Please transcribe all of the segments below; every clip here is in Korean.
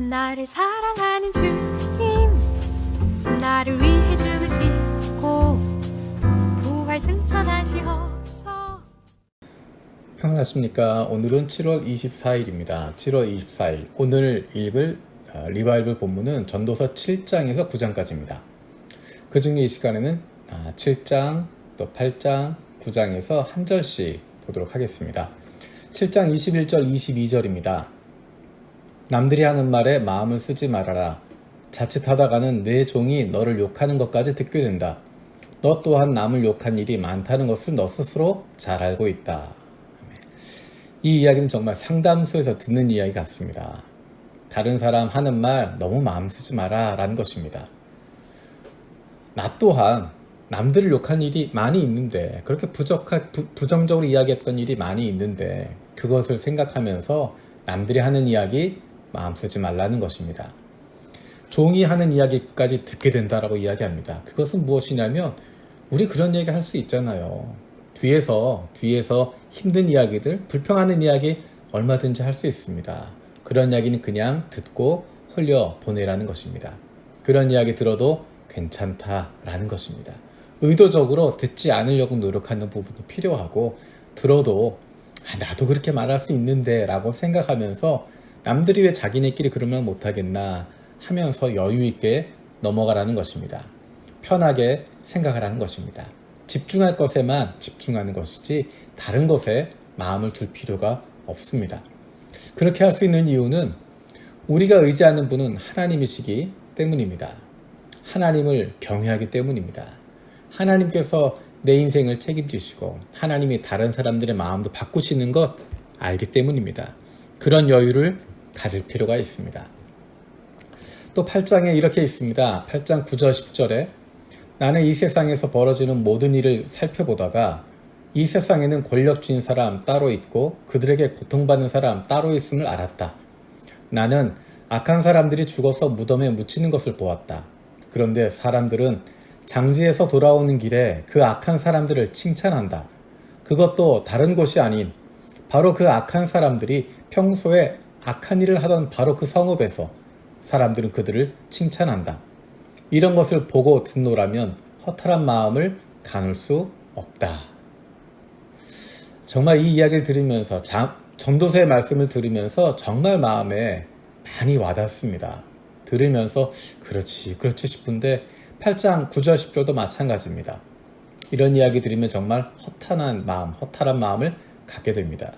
나를 사랑하는 주님, 나를 위해 죽으시고 부활 승천하시옵소. 평안하십니까? 오늘은 7월 24일입니다. 7월 24일 오늘 읽을 리바이벌 본문은 전도서 7장에서 9장까지입니다. 그 중에 이 시간에는 7장, 또 8장, 9장에서 한 절씩 보도록 하겠습니다. 7장 21절, 22절입니다. 남들이 하는 말에 마음을 쓰지 말아라. 자칫하다가는 내 종이 너를 욕하는 것까지 듣게 된다. 너 또한 남을 욕한 일이 많다는 것을 너 스스로 잘 알고 있다. 이 이야기는 정말 상담소에서 듣는 이야기 같습니다. 다른 사람 하는 말 너무 마음 쓰지 마라 라는 것입니다. 나 또한 남들을 욕한 일이 많이 있는데, 그렇게 부정적으로 이야기했던 일이 많이 있는데, 그것을 생각하면서 남들이 하는 이야기 마음 쓰지 말라는 것입니다. 종이 하는 이야기까지 듣게 된다라고 이야기합니다. 그것은 무엇이냐면, 우리 그런 얘기 할 수 있잖아요. 뒤에서 힘든 이야기들, 불평하는 이야기 얼마든지 할 수 있습니다. 그런 이야기는 그냥 듣고 흘려보내라는 것입니다. 그런 이야기 들어도 괜찮다라는 것입니다. 의도적으로 듣지 않으려고 노력하는 부분이 필요하고, 들어도 나도 그렇게 말할 수 있는데 라고 생각하면서 남들이 왜 자기네끼리 그런 말 못하겠나 하면서 여유있게 넘어가라는 것입니다. 편하게 생각하라는 것입니다. 집중할 것에만 집중하는 것이지 다른 것에 마음을 둘 필요가 없습니다. 그렇게 할 수 있는 이유는 우리가 의지하는 분은 하나님이시기 때문입니다. 하나님을 경외하기 때문입니다. 하나님께서 내 인생을 책임지시고 하나님이 다른 사람들의 마음도 바꾸시는 것 알기 때문입니다. 그런 여유를 가질 필요가 있습니다. 또 8장에 이렇게 있습니다. 8장 9절 10절에 나는 이 세상에서 벌어지는 모든 일을 살펴보다가 이 세상에는 권력 쥔 사람 따로 있고 그들에게 고통받는 사람 따로 있음을 알았다. 나는 악한 사람들이 죽어서 무덤에 묻히는 것을 보았다. 그런데 사람들은 장지에서 돌아오는 길에 그 악한 사람들을 칭찬한다. 그것도 다른 곳이 아닌 바로 그 악한 사람들이 평소에 악한 일을 하던 바로 그 성읍에서 사람들은 그들을 칭찬한다. 이런 것을 보고 듣노라면 허탈한 마음을 가눌 수 없다. 정말 이 이야기를 들으면서 전도서의 말씀을 들으면서 정말 마음에 많이 와닿습니다. 들으면서 그렇지 싶은데 8장 9절 10절도 마찬가지입니다. 이런 이야기 들으면 정말 허탈한 마음을 갖게 됩니다.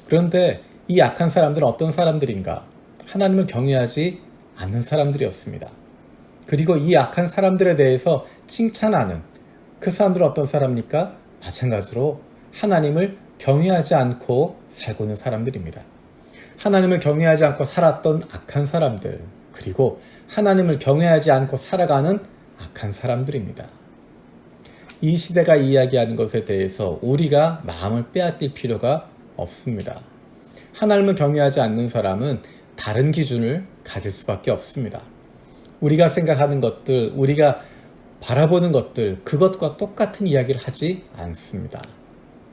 그런데 이 악한 사람들은 어떤 사람들인가? 하나님을 경외하지 않는 사람들이었습니다. 그리고 이 악한 사람들에 대해서 칭찬하는 그 사람들은 어떤 사람입니까? 마찬가지로 하나님을 경외하지 않고 살고 있는 사람들입니다. 하나님을 경외하지 않고 살았던 악한 사람들, 그리고 하나님을 경외하지 않고 살아가는 악한 사람들입니다. 이 시대가 이야기하는 것에 대해서 우리가 마음을 빼앗길 필요가 없습니다. 하나님을 경외하지 않는 사람은 다른 기준을 가질 수밖에 없습니다. 우리가 생각하는 것들, 우리가 바라보는 것들, 그것과 똑같은 이야기를 하지 않습니다.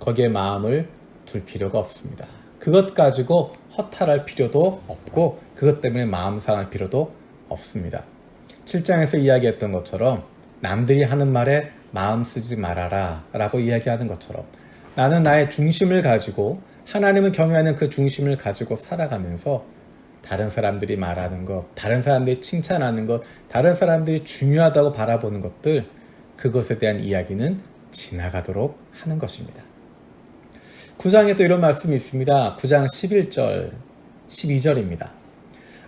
거기에 마음을 둘 필요가 없습니다. 그것 가지고 허탈할 필요도 없고 그것 때문에 마음 상할 필요도 없습니다. 7장에서 이야기했던 것처럼 남들이 하는 말에 마음 쓰지 말아라 라고 이야기하는 것처럼 나는 나의 중심을 가지고 하나님을 경외하는 그 중심을 가지고 살아가면서 다른 사람들이 말하는 것, 다른 사람들이 칭찬하는 것, 다른 사람들이 중요하다고 바라보는 것들, 그것에 대한 이야기는 지나가도록 하는 것입니다. 9장에 또 이런 말씀이 있습니다. 9장 11절, 12절입니다.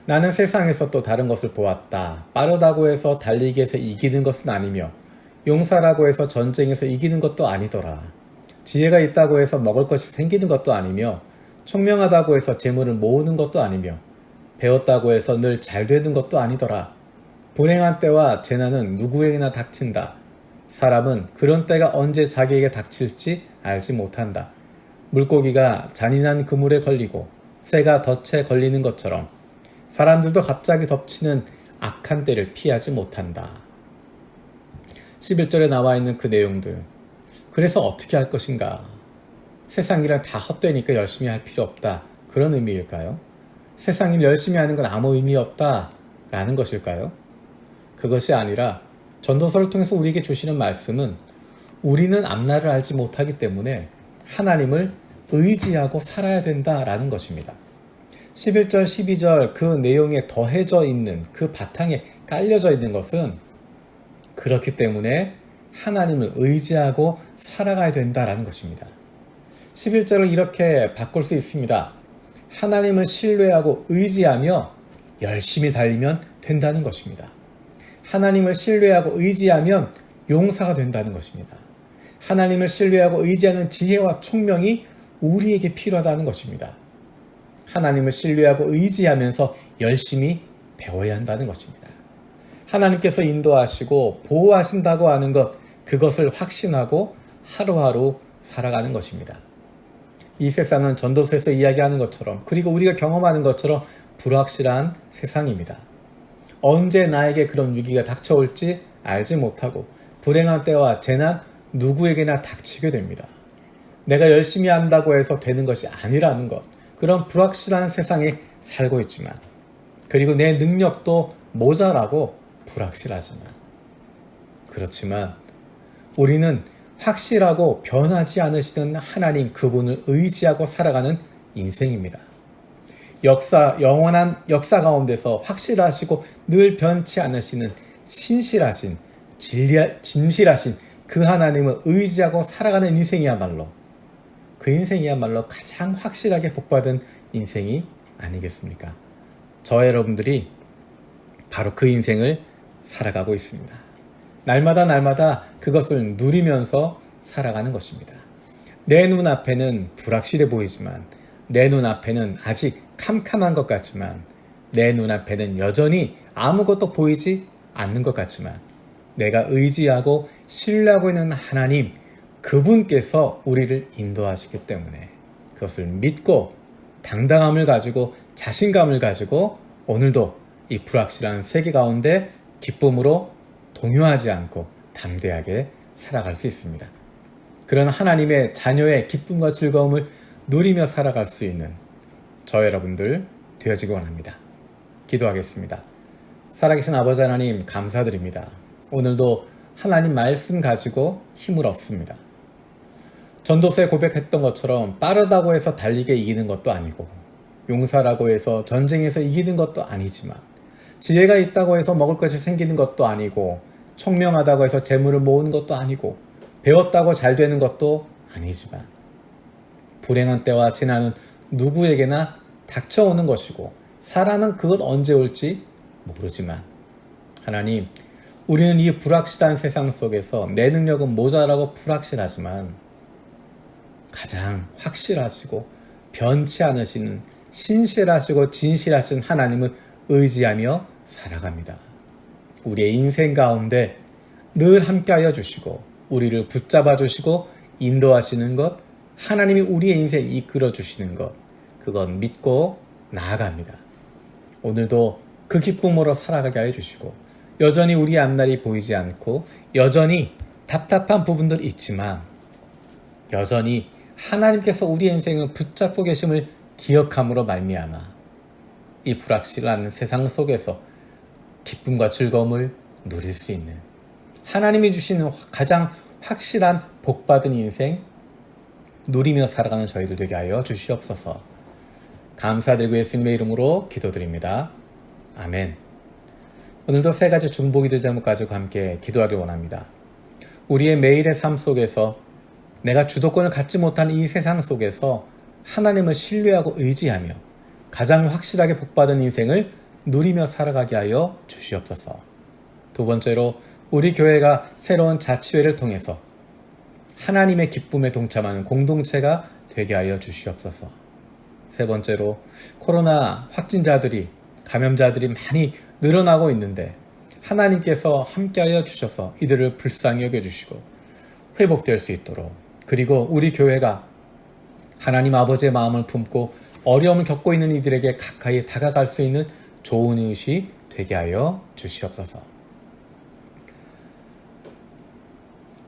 나는 세상에서 또 다른 것을 보았다. 빠르다고 해서 달리기 해서 이기는 것은 아니며 용사라고 해서 전쟁에서 이기는 것도 아니더라. 지혜가 있다고 해서 먹을 것이 생기는 것도 아니며 총명하다고 해서 재물을 모으는 것도 아니며 배웠다고 해서 늘 잘 되는 것도 아니더라. 불행한 때와 재난은 누구에게나 닥친다. 사람은 그런 때가 언제 자기에게 닥칠지 알지 못한다. 물고기가 잔인한 그물에 걸리고 새가 덫에 걸리는 것처럼 사람들도 갑자기 덮치는 악한 때를 피하지 못한다. 11절에 나와 있는 그 내용들, 그래서 어떻게 할 것인가? 세상 일은 다 헛되니까 열심히 할 필요 없다. 그런 의미일까요? 세상 일 열심히 하는 건 아무 의미 없다라는 것일까요? 그것이 아니라 전도서를 통해서 우리에게 주시는 말씀은 우리는 앞날을 알지 못하기 때문에 하나님을 의지하고 살아야 된다라는 것입니다. 11절, 12절 그 내용에 더해져 있는 그 바탕에 깔려져 있는 것은 그렇기 때문에 하나님을 의지하고 살아가야 된다라는 것입니다. 11절을 이렇게 바꿀 수 있습니다. 하나님을 신뢰하고 의지하며 열심히 달리면 된다는 것입니다. 하나님을 신뢰하고 의지하면 용사가 된다는 것입니다. 하나님을 신뢰하고 의지하는 지혜와 총명이 우리에게 필요하다는 것입니다. 하나님을 신뢰하고 의지하면서 열심히 배워야 한다는 것입니다. 하나님께서 인도하시고 보호하신다고 하는 것, 그것을 확신하고 하루하루 살아가는 것입니다. 이 세상은 전도서에서 이야기하는 것처럼, 그리고 우리가 경험하는 것처럼 불확실한 세상입니다. 언제 나에게 그런 위기가 닥쳐올지 알지 못하고 불행한 때와 재난 누구에게나 닥치게 됩니다. 내가 열심히 한다고 해서 되는 것이 아니라는 것, 그런 불확실한 세상에 살고 있지만, 그리고 내 능력도 모자라고 불확실하지만, 그렇지만 우리는 확실하고 변하지 않으시는 하나님 그분을 의지하고 살아가는 인생입니다. 영원한 역사 가운데서 확실하시고 늘 변치 않으시는 신실하신, 진실하신 그 하나님을 의지하고 살아가는 인생이야말로, 그 인생이야말로 가장 확실하게 복받은 인생이 아니겠습니까? 저와 여러분들이 바로 그 인생을 살아가고 있습니다. 날마다 그것을 누리면서 살아가는 것입니다. 내 눈앞에는 불확실해 보이지만, 내 눈앞에는 아직 캄캄한 것 같지만, 내 눈앞에는 여전히 아무것도 보이지 않는 것 같지만, 내가 의지하고 신뢰하고 있는 하나님, 그분께서 우리를 인도하시기 때문에 그것을 믿고 당당함을 가지고 자신감을 가지고 오늘도 이 불확실한 세계 가운데 기쁨으로 동요하지 않고 담대하게 살아갈 수 있습니다. 그런 하나님의 자녀의 기쁨과 즐거움을 누리며 살아갈 수 있는 저 여러분들 되어지기 원합니다. 기도하겠습니다. 살아계신 아버지 하나님 감사드립니다. 오늘도 하나님 말씀 가지고 힘을 얻습니다. 전도서에 고백했던 것처럼 빠르다고 해서 달리게 이기는 것도 아니고, 용사라고 해서 전쟁에서 이기는 것도 아니지만, 지혜가 있다고 해서 먹을 것이 생기는 것도 아니고, 총명하다고 해서 재물을 모으는 것도 아니고, 배웠다고 잘 되는 것도 아니지만, 불행한 때와 재난은 누구에게나 닥쳐오는 것이고, 사람은 그것 언제 올지 모르지만, 하나님, 우리는 이 불확실한 세상 속에서 내 능력은 모자라고 불확실하지만 가장 확실하시고 변치 않으시는 신실하시고 진실하신 하나님을 의지하며 살아갑니다. 우리의 인생 가운데 늘 함께하여 주시고 우리를 붙잡아 주시고 인도하시는 것, 하나님이 우리의 인생 이끌어 주시는 것, 그건 믿고 나아갑니다. 오늘도 그 기쁨으로 살아가게 하여 주시고, 여전히 우리의 앞날이 보이지 않고 여전히 답답한 부분들 있지만 여전히 하나님께서 우리의 인생을 붙잡고 계심을 기억함으로 말미암아 이 불확실한 세상 속에서 기쁨과 즐거움을 누릴 수 있는, 하나님이 주시는 가장 확실한 복받은 인생 누리며 살아가는 저희들 되게 하여 주시옵소서. 감사드리고 예수님의 이름으로 기도드립니다. 아멘. 오늘도 세 가지 중보기도 제목 가지고 함께 기도하길 원합니다. 우리의 매일의 삶 속에서 내가 주도권을 갖지 못한 이 세상 속에서 하나님을 신뢰하고 의지하며 가장 확실하게 복받은 인생을 누리며 살아가게 하여 주시옵소서. 두 번째로 우리 교회가 새로운 자치회를 통해서 하나님의 기쁨에 동참하는 공동체가 되게 하여 주시옵소서. 세 번째로 코로나 확진자들이, 감염자들이 많이 늘어나고 있는데 하나님께서 함께하여 주셔서 이들을 불쌍히 여겨주시고 회복될 수 있도록, 그리고 우리 교회가 하나님 아버지의 마음을 품고 어려움을 겪고 있는 이들에게 가까이 다가갈 수 있는 좋은 이웃이 되게 하여 주시옵소서.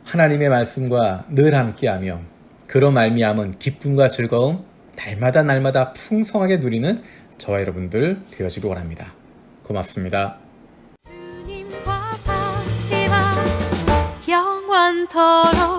하나님의 말씀과 늘 함께하며 그로 말미암은 기쁨과 즐거움 날마다 풍성하게 누리는 저와 여러분들 되어지길 원합니다. 고맙습니다. 주님과 살리라 영원토록